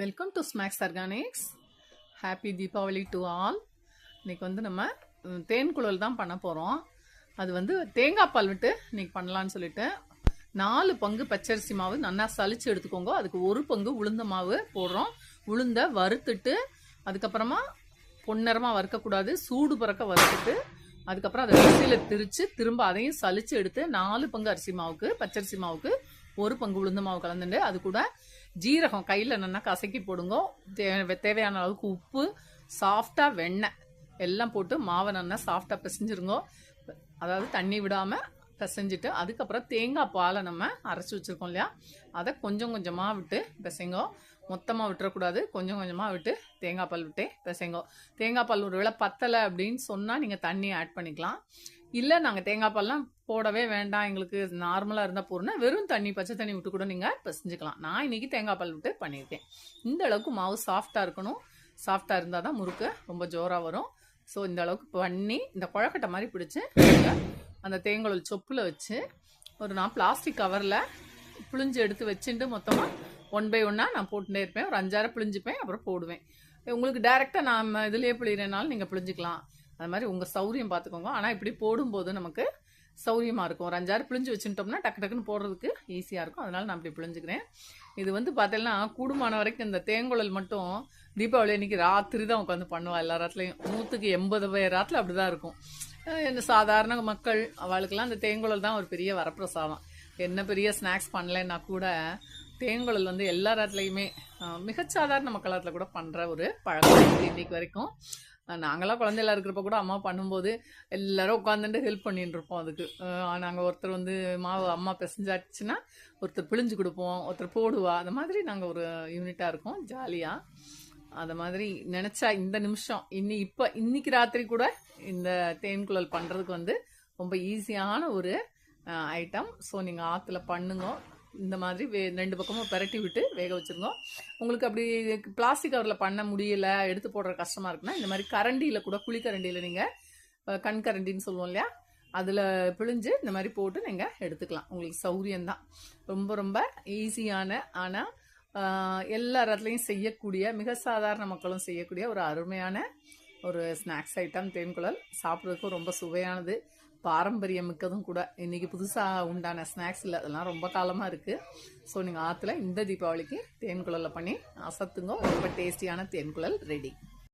Welcome to snacks organics. Happy Deepavali to all. இன்னைக்கு வந்து நம்ம தேன் குழல் தான் பண்ண போகிறோம். அது வந்து தேங்காய் பால் விட்டு இன்னைக்கு பண்ணலான்னு சொல்லிட்டு 4 பங்கு பச்சரிசி மாவு நல்லா சலிச்சு எடுத்துக்கோங்க. அதுக்கு 1 பங்கு உளுந்த மாவு போடுறோம். உளுந்த வறுத்துட்டு அதுக்கப்புறமா பொன்னிறமாக வறுக்கக்கூடாது, சூடு பறக்க வறுத்துட்டு அதுக்கப்புறம் அதை மிக்சியில் திரிச்சு திரும்ப அதையும் சலிச்சு எடுத்து 4 பங்கு அரிசி மாவுக்கு பச்சரிசி மாவுக்கு 1 பங்கு உளுந்த மாவு கலந்துட்டு அது கூட ஜீரகம் கையில் நல்லா கசக்கி போடுங்க. தேவையான அளவுக்கு உப்பு, சாஃப்டாக வெண்ணெய் எல்லாம் போட்டு மாவை நல்லா சாஃப்டாக பிசைஞ்சிருங்க. அதாவது தண்ணி விடாமல் பிசைஞ்சிட்டு அதுக்கப்புறம் தேங்காய் பாலை நம்ம அரைச்சி வச்சுருக்கோம் இல்லையா, அதை கொஞ்சம் கொஞ்சமாக விட்டு பிசைங்க. மொத்தமாக விட்டுறக்கூடாது, கொஞ்சம் கொஞ்சமாக விட்டு தேங்காய் பால் விட்டு பிசைங்க. தேங்காய் பால் ஒரு வேளை பத்தலை அப்படின்னு சொன்னால் நீங்கள் தண்ணி ஆட் பண்ணிக்கலாம். இல்லை நாங்கள் தேங்காய் பால்லாம் போடவே வேண்டாம், எங்களுக்கு நார்மலாக இருந்தால் போறோம்னா வெறும் தண்ணி, பச்சை தண்ணி விட்டு கூட நீங்கள் பிசைஞ்சிக்கலாம். நான் இன்னைக்கு தேங்காய் பால் விட்டு பண்ணியிருக்கேன். இந்த அளவுக்கு மாவு சாஃப்டாக இருக்கணும். சாஃப்டாக இருந்தால் தான் முறுக்கு ரொம்ப ஜோராக வரும். ஸோ இந்த அளவுக்கு பண்ணி இந்த குழக்கட்டை மாதிரி பிடிச்சி அந்த தேங்குழல் சொப்பில் வச்சு நான் பிளாஸ்டிக் கவரில் புளிஞ்சு எடுத்து வச்சுட்டு மொத்தமாக 1 by 1 நான் போட்டுட்டே இருப்பேன். ஒரு 5-6 புளிஞ்சுப்பேன், அப்புறம் போடுவேன். உங்களுக்கு டைரெக்டாக நான் இதுலேயே புளிகிறனாலும் நீங்கள் புளிஞ்சிக்கலாம். அது மாதிரி உங்கள் சௌரியம் பார்த்துக்கோங்க. ஆனால் இப்படி போடும்போது நமக்கு சௌரியமாக இருக்கும். ஒரு 5-6 புளிஞ்சு வச்சுட்டோம்னா டக்கு டக்குன்னு போடுறதுக்கு ஈஸியாக இருக்கும். அதனால் நான் இப்படி புளிஞ்சுக்கிறேன். இது வந்து பார்த்தீங்கன்னா கூடுமான வரைக்கும் இந்த தேங்குழல் மட்டும் தீபாவளி அன்றைக்கி ராத்திரி தான் உட்காந்து பண்ணுவா. எல்லா ராத்திலையும் 180 பேர் ராத்தில் அப்படி தான் இருக்கும். இந்த சாதாரண மக்கள் அவளுக்கெல்லாம் இந்த தேங்குழல் தான் ஒரு பெரிய வரப்பிரசாதம். என்ன பெரிய ஸ்நாக்ஸ் பண்ணலைன்னா கூட தேங்குழல் வந்து எல்லா ராத்திலையுமே மிகச்சாதாரண மக்களாத்தில் கூட பண்ணுற ஒரு பழக்கம் இன்னைக்கு வரைக்கும். நாங்களாம் குழந்தையில இருக்கிறப்ப கூட அம்மா பண்ணும்போது எல்லாரும் உட்காந்துட்டு ஹெல்ப் பண்ணிட்டு இருப்போம். அதுக்கு நாங்கள் ஒருத்தர் வந்து மாவு அம்மா பிசைஞ்சாச்சுன்னா ஒருத்தர் பிழிஞ்சு கொடுப்போம், ஒருத்தர் போடுவா. அந்த மாதிரி நாங்கள் ஒரு யூனிட்டாக இருக்கோம், ஜாலியாக. அது மாதிரி நினச்சா இந்த நிமிஷம் இன்னைக்கு ராத்திரி கூட இந்த தேன்குழல் பண்ணுறதுக்கு வந்து ரொம்ப ஈஸியான ஒரு ஐட்டம். ஸோ நீங்கள் ஆற்றுல பண்ணுங்க. இந்த மாதிரி 2 பக்கமும் பெரட்டி விட்டு வேக வச்சுருங்க. உங்களுக்கு அப்படி பிளாஸ்டிக் கவரில் பண்ண முடியல, எடுத்து போடுற கஷ்டமாக இருக்குன்னா இந்த மாதிரி கரண்டியில் கூட, குழிக்கரண்டியில் நீங்கள் கண் கரண்டின்னு சொல்லுவோம் இல்லையா, அதில் பிழிஞ்சு இந்த மாதிரி போட்டு நீங்கள் எடுத்துக்கலாம். உங்களுக்கு சௌரியம்தான். ரொம்ப ரொம்ப ஈஸியான ஆனால் எல்லா இடத்துலையும் செய்யக்கூடிய, மிக சாதாரண மக்களும் செய்யக்கூடிய ஒரு அருமையான ஒரு ஸ்நாக்ஸ் ஐட்டம் தேன்குழல். சாப்பிட்றதுக்கும் ரொம்ப சுவையானது, பாரம்பரியம் மிக்கதும் கூட. இன்றைக்கி புதுசாக உண்டான ஸ்நாக்ஸ் இல்லை, அதெல்லாம் ரொம்ப காலமாக இருக்குது. ஸோ நீங்கள் ஆற்றுல இந்த தீபாவளிக்கு தேன்குழலில் பண்ணி அசத்துங்க. ரொம்ப டேஸ்டியான தேன்குழல் ரெடி.